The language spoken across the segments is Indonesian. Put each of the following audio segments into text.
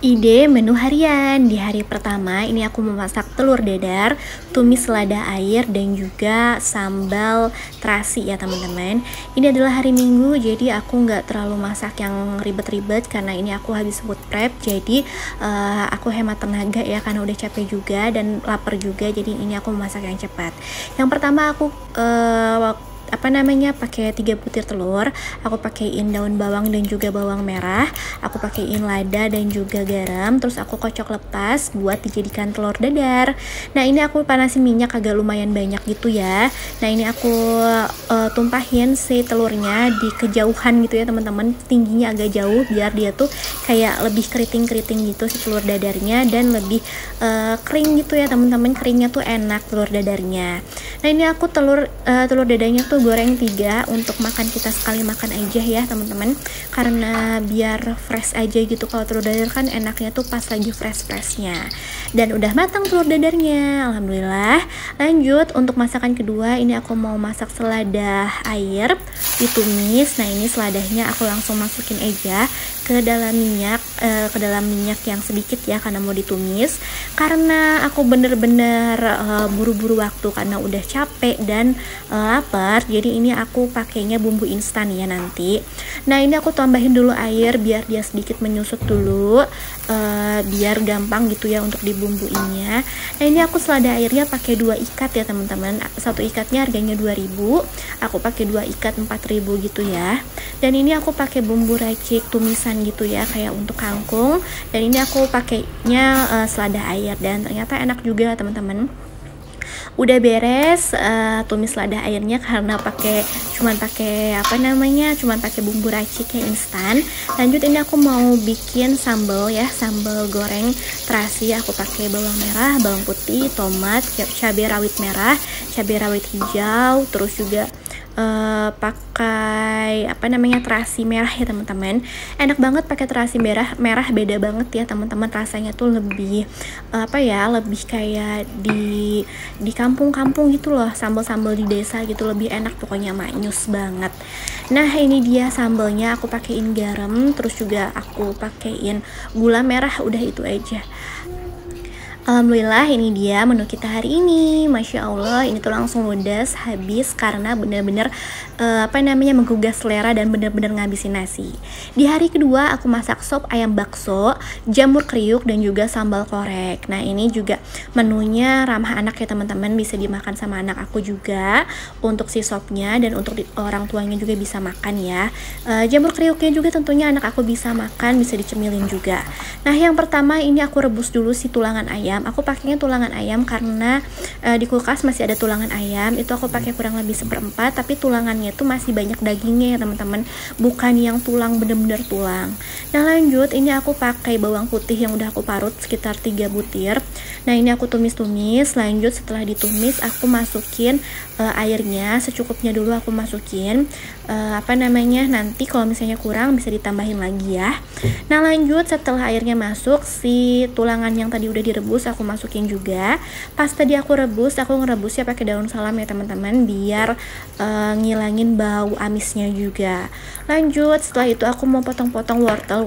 Ide menu harian. Di hari pertama ini aku memasak telur dadar, tumis lada air, dan juga sambal terasi ya teman-teman. Ini adalah hari Minggu, jadi aku nggak terlalu masak yang ribet-ribet karena ini aku habis food prep. Jadi aku hemat tenaga ya karena udah capek juga dan lapar juga. Jadi ini aku memasak yang cepat. Yang pertama aku pakai 3 butir telur, aku pakaiin daun bawang dan juga bawang merah, aku pakaiin lada dan juga garam, terus aku kocok lepas buat dijadikan telur dadar. Nah ini aku panasin minyak agak lumayan banyak gitu ya. Nah ini aku tumpahin si telurnya di kejauhan gitu ya teman-teman, tingginya agak jauh biar dia tuh kayak lebih keriting-keriting gitu si telur dadarnya, dan lebih kering gitu ya teman-teman, keringnya tuh enak telur dadarnya. Nah ini aku telur dadarnya tuh goreng 3 untuk makan, kita sekali makan aja ya teman-teman, karena biar fresh aja gitu. Kalau telur dadar kan enaknya tuh pas lagi fresh-freshnya. Dan udah matang telur dadarnya, alhamdulillah. Lanjut untuk masakan kedua, ini aku mau masak selada air ditumis. Nah ini seladahnya aku langsung masukin aja ke dalam minyak yang sedikit ya, karena mau ditumis. Karena aku bener-bener buru-buru waktu karena udah capek dan lapar, jadi ini aku pakainya bumbu instan ya nanti. Nah ini aku tambahin dulu air biar dia sedikit menyusut dulu, biar gampang gitu ya untuk dibumbuinnya. Nah ini aku selada airnya pakai 2 ikat ya teman-teman, satu ikatnya harganya 2.000, aku pakai 2 ikat 4.000 gitu ya. Dan ini aku pakai bumbu racik tumisan gitu ya, kayak untuk kangkung. Dan ini aku pakainya selada air, dan ternyata enak juga teman-teman. Udah beres tumis lada airnya karena cuman pakai bumbu raciknya instan. Lanjut ini aku mau bikin sambal ya, sambal goreng terasi. Aku pakai bawang merah, bawang putih, tomat, cabai rawit merah, cabai rawit hijau, terus juga pakai terasi merah ya teman-teman. Enak banget pakai terasi merah, beda banget ya teman-teman, rasanya tuh lebih lebih kayak di kampung-kampung gitu loh, sambal-sambal di desa gitu, lebih enak pokoknya, maknyus banget. Nah ini dia sambalnya, aku pakein garam, terus juga aku pakein gula merah, udah itu aja. Alhamdulillah ini dia menu kita hari ini. Masya Allah, ini tuh langsung ludes habis karena bener-bener menggugah selera dan bener-bener ngabisin nasi. Di hari kedua aku masak sop ayam bakso, jamur kriuk, dan juga sambal korek. Nah ini juga menunya ramah anak ya teman-teman, bisa dimakan sama anak aku juga untuk si sopnya, dan untuk orang tuanya juga bisa makan ya. Jamur kriuknya juga tentunya anak aku bisa makan, bisa dicemilin juga. Nah yang pertama ini aku rebus dulu si tulangan ayam. Aku pakainya tulangan ayam karena di kulkas masih ada tulangan ayam. Itu aku pakai kurang lebih 1/4, tapi tulangannya itu masih banyak dagingnya ya teman-teman, bukan yang tulang bener-bener tulang. Nah lanjut ini aku pakai bawang putih yang udah aku parut sekitar 3 butir. Nah ini aku tumis-tumis. Lanjut setelah ditumis aku masukin airnya secukupnya dulu, aku masukin nanti kalau misalnya kurang bisa ditambahin lagi ya. Nah lanjut setelah airnya masuk, si tulangan yang tadi udah direbus aku masukin juga. Pas tadi aku ngerebusnya pakai daun salam ya teman-teman, biar ngilangin bau amisnya juga. Lanjut setelah itu aku mau potong-potong wortel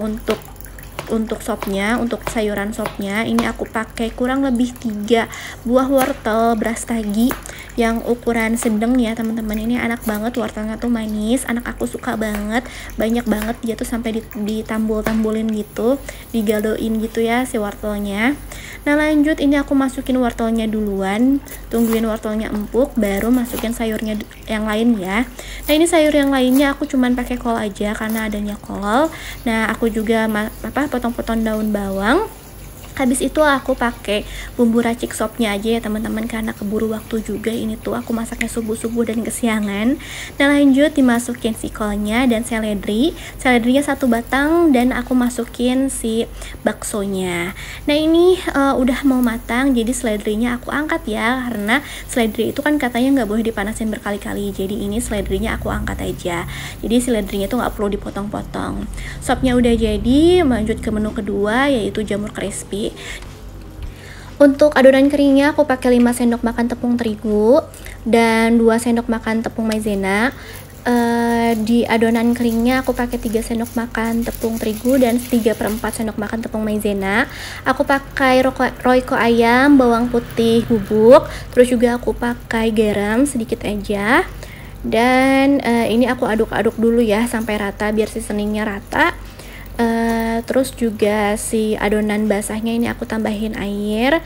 untuk sopnya, untuk sayuran sopnya. Ini aku pakai kurang lebih 3 buah wortel brastagi yang ukuran sedang ya teman-teman. Ini enak banget, wortelnya tuh manis, anak aku suka banget, banyak banget dia tuh sampai ditambul-tambulin gitu, digadoin gitu ya si wortelnya. Nah lanjut ini aku masukin wortelnya duluan, tungguin wortelnya empuk, baru masukin sayurnya yang lain ya. Nah ini sayur yang lainnya aku cuman pakai kol aja karena adanya kol. Nah aku juga potong-potong daun bawang. Habis itu aku pakai bumbu racik sopnya aja ya teman-teman, karena keburu waktu juga, ini tuh aku masaknya subuh-subuh dan kesiangan. Dan lanjut dimasukin si kolnya dan seledrinya 1 batang, dan aku masukin si baksonya. Nah ini udah mau matang, jadi seledrinya aku angkat ya, karena seledri itu kan katanya nggak boleh dipanasin berkali-kali, jadi ini seledrinya aku angkat aja. Jadi seledrinya tuh nggak perlu dipotong-potong. Sopnya udah jadi, lanjut ke menu kedua yaitu jamur crispy. Untuk adonan keringnya aku pakai 5 sendok makan tepung terigu dan 2 sendok makan tepung maizena. Di adonan keringnya aku pakai 3 sendok makan tepung terigu dan 3/4 sendok makan tepung maizena. Aku pakai royco ayam, bawang putih bubuk, terus juga aku pakai garam sedikit aja. Dan ini aku aduk-aduk dulu ya sampai rata biar seasoningnya rata. Terus juga si adonan basahnya ini aku tambahin air,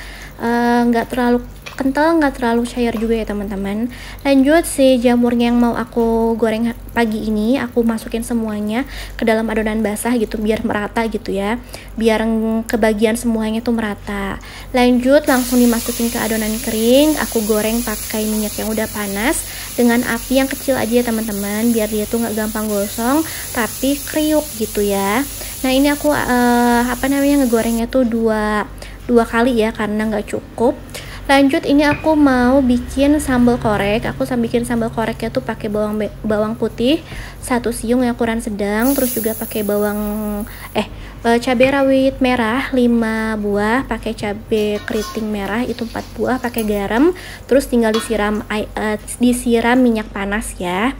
nggak terlalu kental, nggak terlalu cair juga ya teman-teman. Lanjut, si jamurnya yang mau aku goreng pagi ini aku masukin semuanya ke dalam adonan basah gitu biar merata gitu ya, biar kebagian semuanya tuh merata. Lanjut, langsung dimasukin ke adonan kering, aku goreng pakai minyak yang udah panas dengan api yang kecil aja ya teman-teman, biar dia tuh nggak gampang gosong tapi kriuk gitu ya. Nah ini aku ngegorengnya tuh dua kali ya karena nggak cukup. Lanjut, ini aku mau bikin sambal korek. Aku bikin sambal koreknya tuh pakai bawang putih 1 siung yang ukuran sedang, terus juga pakai cabai rawit merah 5 buah, pakai cabai keriting merah itu 4 buah, pakai garam, terus tinggal disiram minyak panas ya.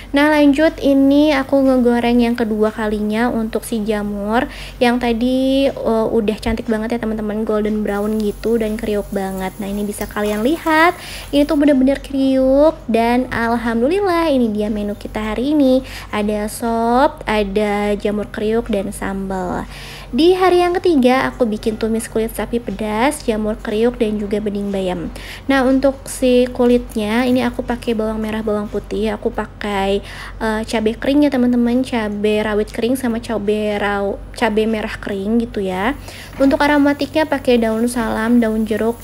Nah lanjut, ini aku ngegoreng yang kedua kalinya untuk si jamur yang tadi udah cantik banget ya teman-teman, golden brown gitu dan kriuk banget. Nah ini bisa kalian lihat, ini tuh bener-bener kriuk dan alhamdulillah ini dia menu kita hari ini. Ada sop, ada jamur kriuk dan sambal. Di hari yang ketiga aku bikin tumis kulit sapi pedas, jamur kriuk dan juga bening bayam. Nah untuk si kulitnya ini aku pakai bawang merah, bawang putih, aku pakai cabai kering ya teman-teman, cabai rawit kering sama cabai merah kering gitu ya. Untuk aromatiknya pakai daun salam, daun jeruk,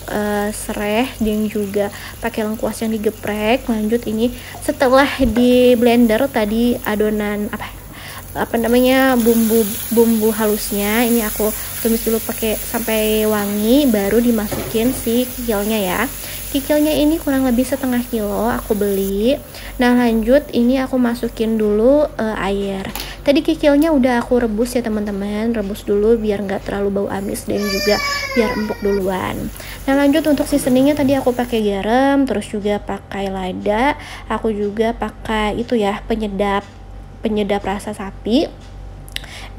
sereh dan juga pakai lengkuas yang digeprek. Lanjut, ini setelah di blender tadi adonan bumbu halusnya ini aku tumis dulu pakai sampai wangi, baru dimasukin si kikilnya ya. Kikilnya ini kurang lebih setengah kilo aku beli. Nah lanjut, ini aku masukin dulu air. Tadi kikilnya udah aku rebus ya teman-teman, rebus dulu biar nggak terlalu bau amis dan juga biar empuk duluan. Nah lanjut, untuk seasoningnya tadi aku pakai garam, terus juga pakai lada, aku juga pakai itu ya penyedap rasa sapi,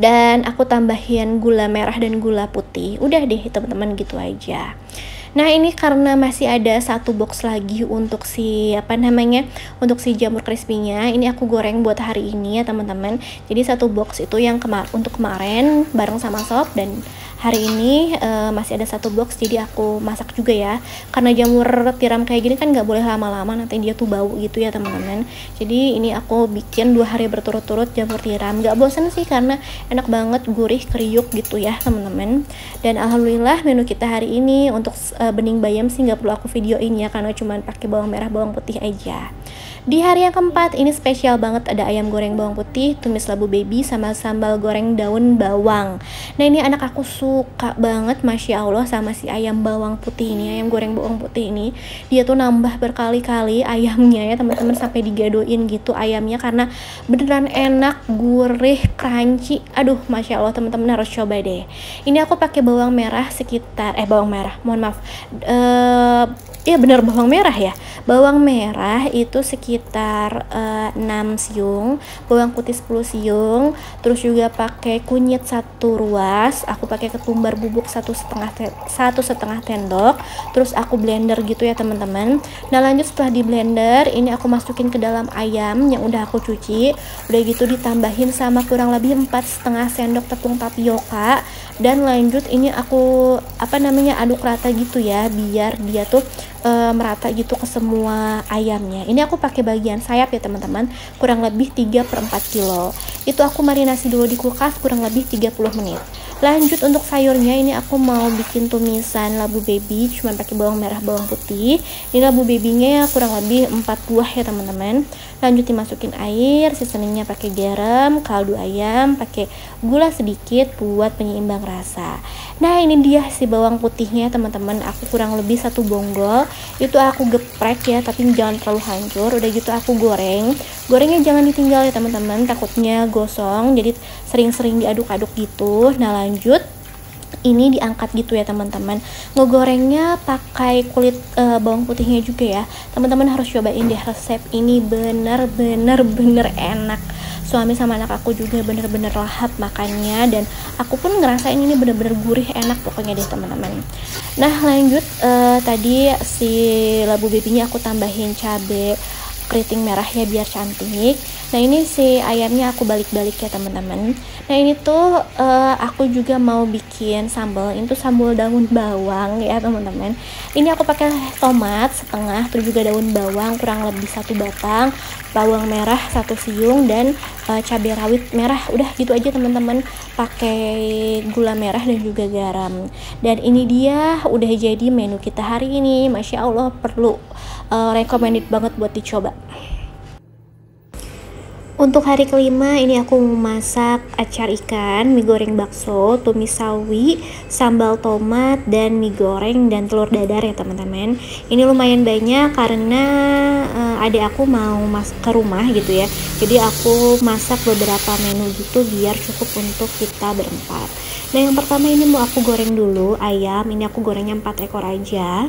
dan aku tambahin gula merah dan gula putih. Udah deh teman-teman, gitu aja. Nah ini karena masih ada 1 box lagi untuk si untuk si jamur crispy-nya, ini aku goreng buat hari ini ya teman-teman. Jadi 1 box itu yang untuk kemarin bareng sama sop, dan hari ini masih ada 1 box, jadi aku masak juga ya. Karena jamur tiram kayak gini kan nggak boleh lama-lama, nanti dia tuh bau gitu ya teman-teman. Jadi ini aku bikin 2 hari berturut-turut jamur tiram. Nggak bosan sih karena enak banget, gurih, kriuk gitu ya teman-teman. Dan alhamdulillah menu kita hari ini untuk bening bayam sih nggak perlu aku videoin ya, karena cuman pakai bawang merah, bawang putih aja. Di hari yang keempat ini spesial banget, ada ayam goreng bawang putih, tumis labu baby, sama sambal goreng daun bawang. Nah ini anak aku suka banget, masya Allah, sama si ayam bawang putih ini, ayam goreng bawang putih ini. Dia tuh nambah berkali-kali ayamnya ya teman-teman, sampai digadoin gitu ayamnya karena beneran enak, gurih, crunchy. Aduh masya Allah, teman-teman harus coba deh. Ini aku pakai bawang merah bawang merah ya. Bawang merah itu sekitar 6 siung, bawang putih 10 siung, terus juga pakai kunyit 1 ruas, aku pakai ketumbar bubuk 1,5 sendok, terus aku blender gitu ya teman-teman. Nah lanjut, setelah di blender ini aku masukin ke dalam ayam yang udah aku cuci, udah gitu ditambahin sama kurang lebih 4,5 sendok tepung tapioka, dan lanjut ini aku aduk rata gitu ya, biar dia tuh merata gitu ke semua ayamnya. Ini aku pakai bagian sayap ya teman-teman, kurang lebih 3/4 kilo. Itu aku marinasi dulu di kulkas kurang lebih 30 menit. Lanjut, untuk sayurnya ini aku mau bikin tumisan labu baby, cuman pakai bawang merah, bawang putih. Ini labu babynya kurang lebih 4 buah ya teman-teman. Lanjut dimasukin air, seasoningnya pakai garam, kaldu ayam, pakai gula sedikit buat penyeimbang rasa. Nah ini dia si bawang putihnya teman-teman, aku kurang lebih 1 bonggol. Itu aku geprek ya, tapi jangan terlalu hancur. Udah gitu aku gorengnya jangan ditinggal ya teman-teman, takutnya gosong, jadi sering-sering diaduk-aduk gitu. Nah lanjut, ini diangkat gitu ya teman-teman. Ngegorengnya pakai kulit bawang putihnya juga ya. Teman-teman harus cobain deh resep ini, bener enak. Suami sama anak aku juga bener-bener lahap makannya, dan aku pun ngerasain ini bener-bener gurih, enak pokoknya deh teman-teman. Nah lanjut, tadi si labu babynya aku tambahin cabai keriting merah ya biar cantik. Nah ini si ayamnya aku balik-balik ya teman-teman. Nah ini tuh aku juga mau bikin sambal. Ini tuh sambal daun bawang ya teman-teman. Ini aku pakai tomat setengah, terus juga daun bawang kurang lebih 1 batang, bawang merah 1 siung, dan cabai rawit merah. Udah gitu aja teman-teman, pakai gula merah dan juga garam. Dan ini dia udah jadi menu kita hari ini. Masya Allah, perlu recommended banget buat dicoba. Untuk hari kelima ini aku masak acar ikan, mie goreng bakso, tumis sawi, sambal tomat, dan mie goreng dan telur dadar ya teman-teman. Ini lumayan banyak karena adik aku mau ke rumah gitu ya. Jadi aku masak beberapa menu gitu biar cukup untuk kita berempat. Nah yang pertama ini mau aku goreng dulu ayam. Ini aku gorengnya 4 ekor aja.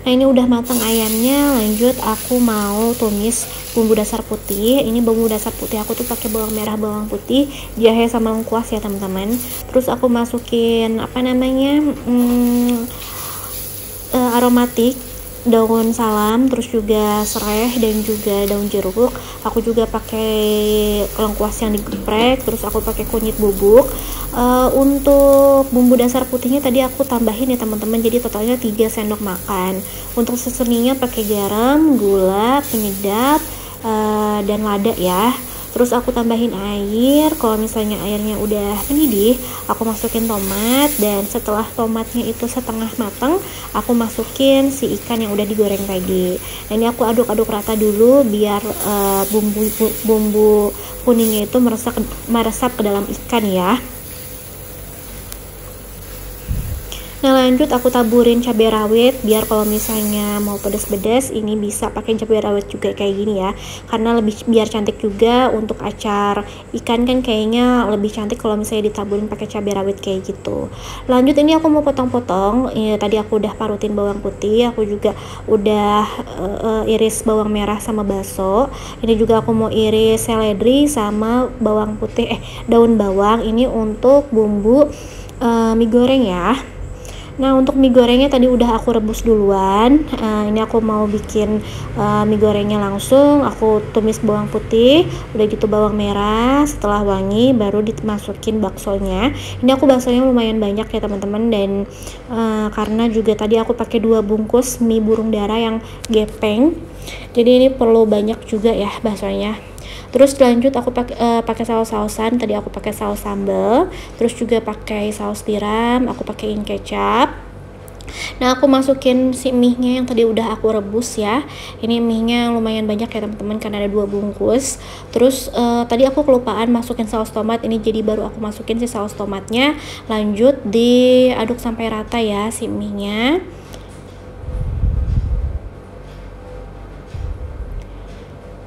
Nah ini udah matang ayamnya, lanjut aku mau tumis bumbu dasar putih. Ini bumbu dasar putih aku tuh pakai bawang merah, bawang putih, jahe sama lengkuas ya teman-teman. Terus aku masukin aromatik, daun salam, terus juga serai dan juga daun jeruk. Aku juga pakai lengkuas yang digeprek, terus aku pakai kunyit bubuk. Untuk bumbu dasar putihnya tadi aku tambahin ya teman-teman, jadi totalnya 3 sendok makan. Untuk seasoningnya pakai garam, gula, penyedap, dan lada ya. Terus aku tambahin air. Kalau misalnya airnya udah mendidih, aku masukin tomat, dan setelah tomatnya itu setengah matang, aku masukin si ikan yang udah digoreng tadi. Nah, ini aku aduk-aduk rata dulu biar bumbu kuningnya itu meresap ke dalam ikan ya. Nah lanjut aku taburin cabai rawit biar kalau misalnya mau pedas-pedas ini bisa pakai cabai rawit juga kayak gini ya, karena biar cantik juga. Untuk acar ikan kan kayaknya lebih cantik kalau misalnya ditaburin pakai cabai rawit kayak gitu. Lanjut ini aku mau potong-potong. Tadi aku udah parutin bawang putih, aku juga udah iris bawang merah sama bakso. Ini juga aku mau iris seledri sama bawang putih, daun bawang. Ini untuk bumbu mie goreng ya. Nah untuk mie gorengnya tadi udah aku rebus duluan. Ini aku mau bikin mie gorengnya langsung. Aku tumis bawang putih, udah gitu bawang merah. Setelah wangi baru dimasukin baksonya. Ini aku baksonya lumayan banyak ya teman-teman, dan karena juga tadi aku pakai 2 bungkus mie burung dara yang gepeng, jadi ini perlu banyak juga ya baksonya. Terus lanjut aku pakai saus-sausan. Tadi aku pakai saus sambal, terus juga pakai saus tiram, aku pakein kecap. Nah aku masukin si mie-nya yang tadi udah aku rebus ya. Ini mie-nya lumayan banyak ya teman-teman karena ada 2 bungkus. Terus tadi aku kelupaan masukin saus tomat. Ini jadi baru aku masukin si saus tomatnya. Lanjut diaduk sampai rata ya si mie-nya.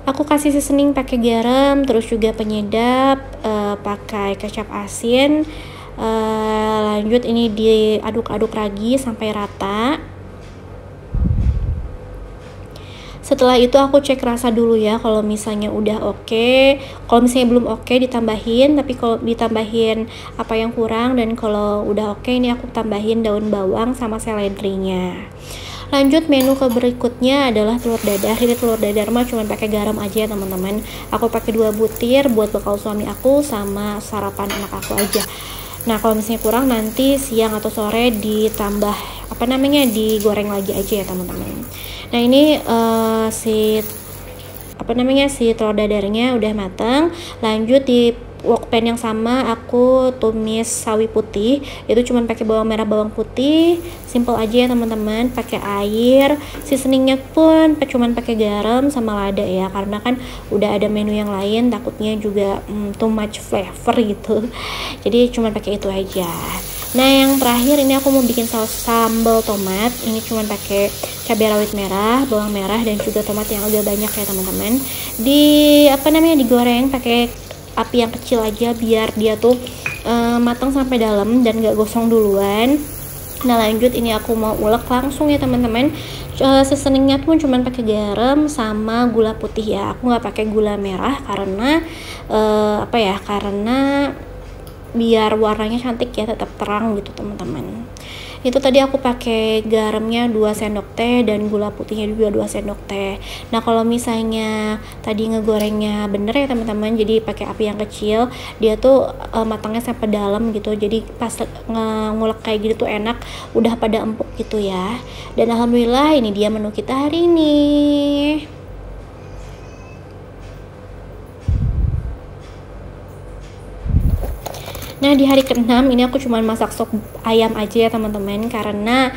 Aku kasih seasoning pakai garam, terus juga penyedap, pakai kecap asin. Lanjut ini diaduk-aduk lagi sampai rata. Setelah itu aku cek rasa dulu ya, kalau misalnya udah oke. Kalau misalnya belum oke ditambahin, tapi kalau ditambahin apa yang kurang, dan kalau udah oke ini aku tambahin daun bawang sama seledrinya. Lanjut menu ke berikutnya adalah telur dadar. Ini telur dadar mah cuma pakai garam aja ya teman-teman. Aku pakai 2 butir buat bekal suami aku sama sarapan anak aku aja. Nah kalau misalnya kurang nanti siang atau sore ditambah digoreng lagi aja ya teman-teman. Nah ini si telur dadarnya udah matang. Lanjut di wok pan yang sama aku tumis sawi putih. Itu cuman pakai bawang merah, bawang putih, simple aja ya teman-teman, pakai air. Seasoningnya pun cuman pakai garam sama lada ya, karena kan udah ada menu yang lain, takutnya juga too much flavor gitu. Jadi cuman pakai itu aja. Nah yang terakhir ini aku mau bikin saus sambal tomat. Ini cuman pakai cabai rawit merah, bawang merah, dan juga tomat yang agak banyak ya teman-teman. Digoreng pakai api yang kecil aja biar dia tuh matang sampai dalam dan gak gosong duluan. Nah lanjut, ini aku mau ulek langsung ya teman-teman. Seasoningnya pun cuman pakai garam sama gula putih ya. Aku nggak pakai gula merah karena karena biar warnanya cantik ya, tetap terang gitu teman-teman. Itu tadi aku pakai garamnya 2 sendok teh dan gula putihnya juga 2 sendok teh. Nah kalau misalnya tadi ngegorengnya bener ya teman-teman, jadi pakai api yang kecil, dia tuh matangnya sampai dalam gitu, jadi pas ngulek kayak gitu tuh enak, udah pada empuk gitu ya. Dan alhamdulillah ini dia menu kita hari ini. Nah di hari ke-6 ini aku cuma masak sop ayam aja ya teman-teman, karena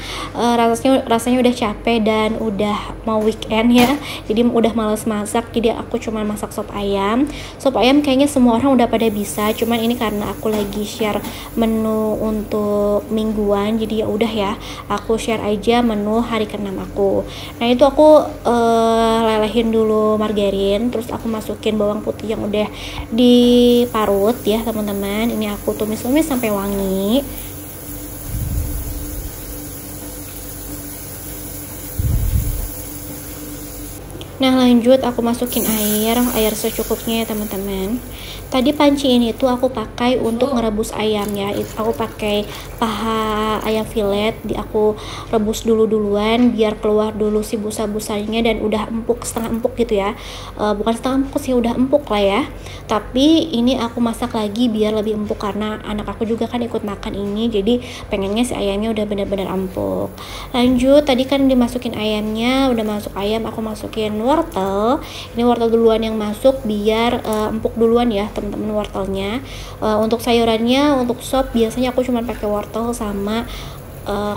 rasanya udah capek dan udah mau weekend ya, jadi udah males masak, jadi aku cuma masak sop ayam. Sop ayam kayaknya semua orang udah pada bisa, cuman ini karena aku lagi share menu untuk mingguan, jadi ya udah ya aku share aja menu hari ke-6 aku. Nah itu aku lelehin dulu margarin, terus aku masukin bawang putih yang udah diparut ya teman-teman. Ini aku tumis-tumis sampai wangi. Nah lanjut aku masukin air secukupnya ya teman-teman. Tadi panci ini tuh aku pakai untuk ngerebus ayam ya. Aku pakai paha ayam filet, aku rebus duluan biar keluar dulu si busa-busanya dan udah empuk, setengah empuk gitu ya. Bukan setengah empuk sih, udah empuk lah ya. Tapi ini aku masak lagi biar lebih empuk karena anak aku juga kan ikut makan ini, jadi pengennya si ayamnya udah bener-bener empuk. Lanjut tadi kan dimasukin ayamnya, udah masuk ayam, aku masukin wortel. Ini wortel duluan yang masuk biar empuk duluan ya teman-teman wortelnya. Untuk sayurannya, untuk sop biasanya aku cuma pakai wortel sama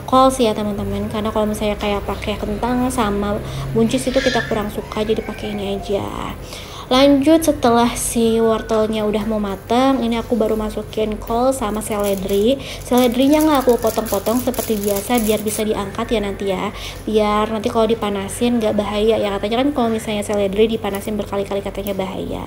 kol sih ya teman-teman, karena kalau misalnya kayak pakai kentang sama buncis itu kita kurang suka, jadi pakai ini aja. Lanjut setelah si wortelnya udah mau matang, ini aku baru masukin kol sama seledri. Seledrinya nggak aku potong-potong seperti biasa biar bisa diangkat ya nanti ya, biar nanti kalau dipanasin nggak bahaya ya, katanya kan kalau misalnya seledri dipanasin berkali-kali katanya bahaya.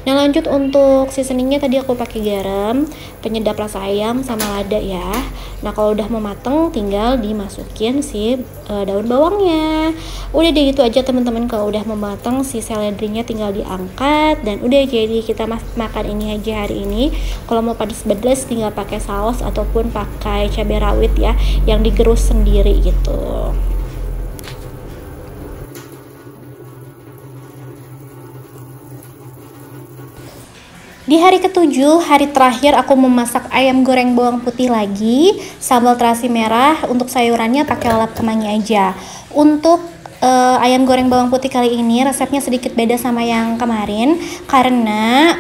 Nah lanjut untuk seasoningnya tadi aku pakai garam, penyedap rasa ayam sama lada ya. Nah kalau udah mau mateng tinggal dimasukin si daun bawangnya. Udah deh gitu aja teman-teman, kalau udah mau mateng si seledrinya tinggal diangkat dan udah jadi kita makan ini aja hari ini. Kalau mau pedas-pedas tinggal pakai saus ataupun pakai cabai rawit ya yang digerus sendiri gitu. Di hari ke-7, hari terakhir aku memasak ayam goreng bawang putih lagi, sambal terasi merah. Untuk sayurannya pakai lap kemangi aja. Untuk ayam goreng bawang putih kali ini resepnya sedikit beda sama yang kemarin, karena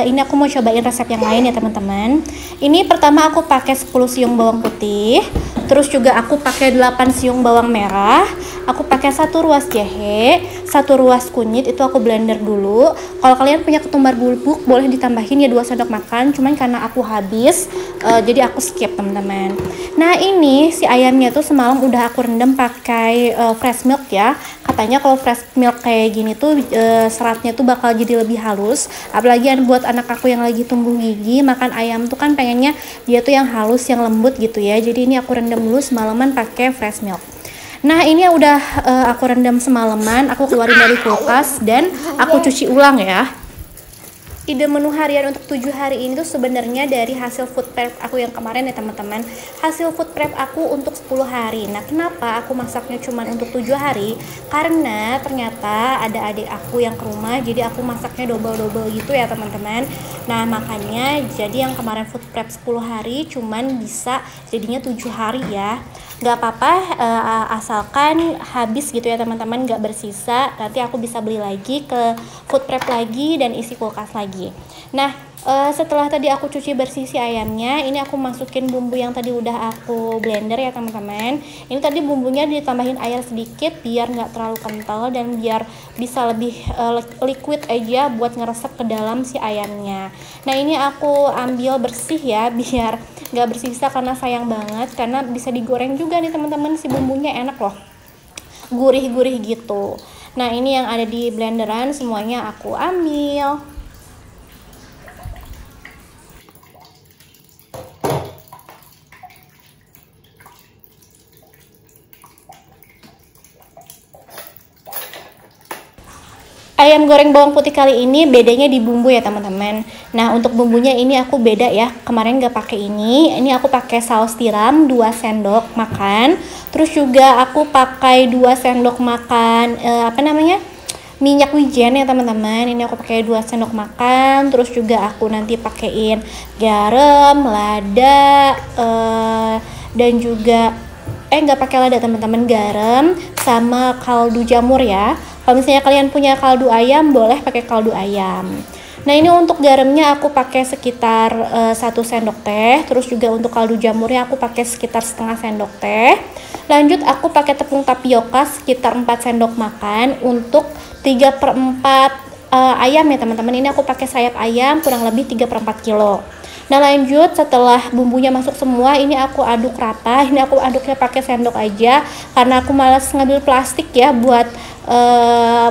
ini aku mau cobain resep yang lain ya teman-teman. Ini pertama aku pakai 10 siung bawang putih, terus juga aku pakai 8 siung bawang merah, aku pakai 1 ruas jahe, 1 ruas kunyit, itu aku blender dulu. Kalau kalian punya ketumbar bubuk boleh ditambahin ya 2 sendok makan, cuman karena aku habis jadi aku skip teman-teman. Nah ini si ayamnya tuh semalam udah aku rendam pakai fresh milk ya. Katanya kalau fresh milk kayak gini tuh seratnya tuh bakal jadi lebih halus, apalagi buat anak aku yang lagi tumbuh gigi, makan ayam tuh kan pengennya dia tuh yang halus, yang lembut gitu ya. Jadi ini aku rendam dulu semalaman pakai fresh milk. Nah ini udah aku rendam semalaman, aku keluarin dari kulkas dan aku cuci ulang ya. Ide menu harian untuk 7 hari ini tuh sebenarnya dari hasil food prep aku yang kemarin ya teman-teman. Hasil food prep aku untuk 10 hari. Nah kenapa aku masaknya cuma untuk 7 hari? Karena ternyata ada adik aku yang ke rumah, jadi aku masaknya double-double gitu ya teman-teman. Nah makanya jadi yang kemarin food prep 10 hari cuman bisa jadinya 7 hari ya. Gak apa-apa, asalkan habis gitu ya teman-teman, gak bersisa, nanti aku bisa beli lagi ke food prep lagi dan isi kulkas lagi. Nah setelah tadi aku cuci bersih si ayamnya, ini aku masukin bumbu yang tadi udah aku blender ya teman-teman. Ini tadi bumbunya ditambahin air sedikit biar nggak terlalu kental dan biar bisa lebih liquid aja buat ngeresep ke dalam si ayamnya. Nah ini aku ambil bersih ya biar nggak bersisa, karena sayang banget, karena bisa digoreng juga nih teman-teman, si bumbunya enak loh, gurih-gurih gitu. Nah ini yang ada di blenderan semuanya aku ambil. Ayam goreng bawang putih kali ini bedanya di bumbu ya teman-teman. Nah untuk bumbunya ini aku beda ya, kemarin nggak pakai ini aku pakai saus tiram 2 sendok makan. Terus juga aku pakai 2 sendok makan minyak wijen ya teman-teman. Ini aku pakai 2 sendok makan. Terus juga aku nanti pakein garam, lada, dan juga nggak pakai lada teman-teman, garam sama kaldu jamur ya. Kalau misalnya kalian punya kaldu ayam, boleh pakai kaldu ayam. Nah ini untuk garamnya aku pakai sekitar 1 sendok teh. Terus juga untuk kaldu jamurnya aku pakai sekitar setengah sendok teh. Lanjut aku pakai tepung tapioka sekitar 4 sendok makan untuk 3/4 ayam ya teman-teman. Ini aku pakai sayap ayam kurang lebih 3/4 kilo. Nah lanjut setelah bumbunya masuk semua, ini aku aduk rata. Ini aku aduknya pakai sendok aja karena aku malas ngambil plastik ya, buat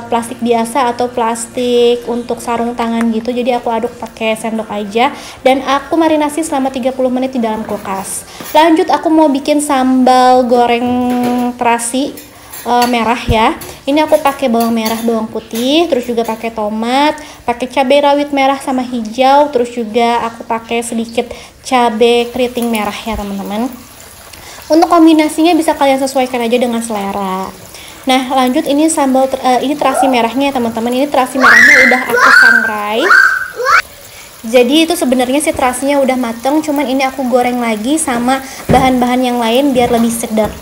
plastik biasa atau plastik untuk sarung tangan gitu. Jadi aku aduk pakai sendok aja dan aku marinasi selama 30 menit di dalam kulkas. Lanjut aku mau bikin sambal goreng terasi merah ya. Ini aku pakai bawang merah, bawang putih, terus juga pakai tomat, pakai cabai rawit merah sama hijau, terus juga aku pakai sedikit cabai keriting merah ya teman-teman. Untuk kombinasinya bisa kalian sesuaikan aja dengan selera. Nah lanjut ini sambal ini terasi merahnya ya teman-teman. Ini terasi merahnya udah aku sangrai. Jadi itu sebenarnya si terasinya udah mateng, cuman ini aku goreng lagi sama bahan-bahan yang lain biar lebih sedap.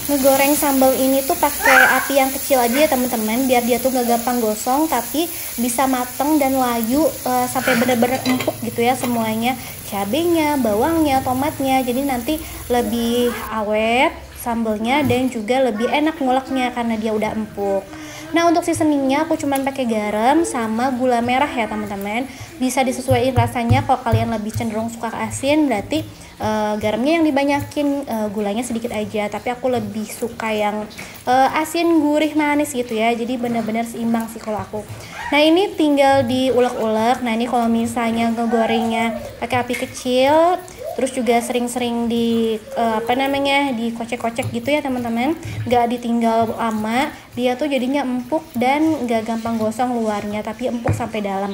Ngegoreng sambal ini tuh pakai api yang kecil aja ya teman-teman, biar dia tuh gak gampang gosong tapi bisa mateng dan layu sampai bener-bener empuk gitu ya semuanya, cabenya, bawangnya, tomatnya. Jadi nanti lebih awet sambalnya dan juga lebih enak nguleknya karena dia udah empuk. Nah untuk seasoningnya aku cuman pakai garam sama gula merah ya teman-teman. Bisa disesuaikan rasanya, kalau kalian lebih cenderung suka asin berarti garamnya yang dibanyakin, gulanya sedikit aja. Tapi aku lebih suka yang asin, gurih, manis gitu ya. Jadi benar-benar seimbang sih kalau aku. Nah ini tinggal diulek-ulek. Nah ini kalau misalnya ngegorengnya pakai api kecil, terus juga sering-sering dikocek-kocek gitu ya teman-teman, nggak ditinggal lama, dia tuh jadinya empuk dan nggak gampang gosong luarnya tapi empuk sampai dalam.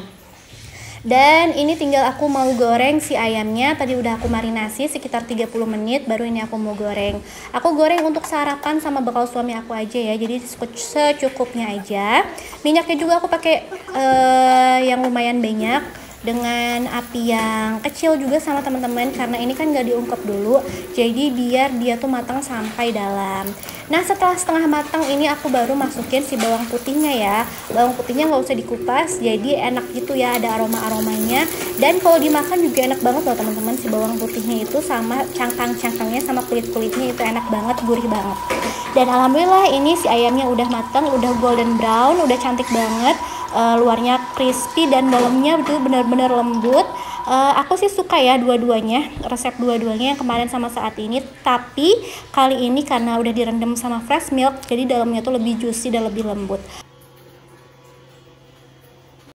Dan ini tinggal aku mau goreng si ayamnya. Tadi udah aku marinasi sekitar 30 menit, baru ini aku mau goreng. Aku goreng untuk sarapan sama bekal suami aku aja ya, jadi secukupnya aja. Minyaknya juga aku pakai yang lumayan banyak, dengan api yang kecil juga sama teman-teman, karena ini kan gak diungkep dulu, jadi biar dia tuh matang sampai dalam. Nah setelah setengah matang ini aku baru masukin si bawang putihnya ya. Bawang putihnya nggak usah dikupas, jadi enak gitu ya, ada aroma-aromanya. Dan kalau dimakan juga enak banget loh teman-teman, si bawang putihnya itu sama cangkang-cangkangnya sama kulit-kulitnya itu enak banget, gurih banget. Dan alhamdulillah ini si ayamnya udah matang, udah golden brown, udah cantik banget. Luarnya crispy dan dalamnya itu benar-benar lembut. Aku sih suka ya dua-duanya, resep dua-duanya yang kemarin sama saat ini. Tapi kali ini karena udah direndam sama fresh milk, jadi dalamnya tuh lebih juicy dan lebih lembut.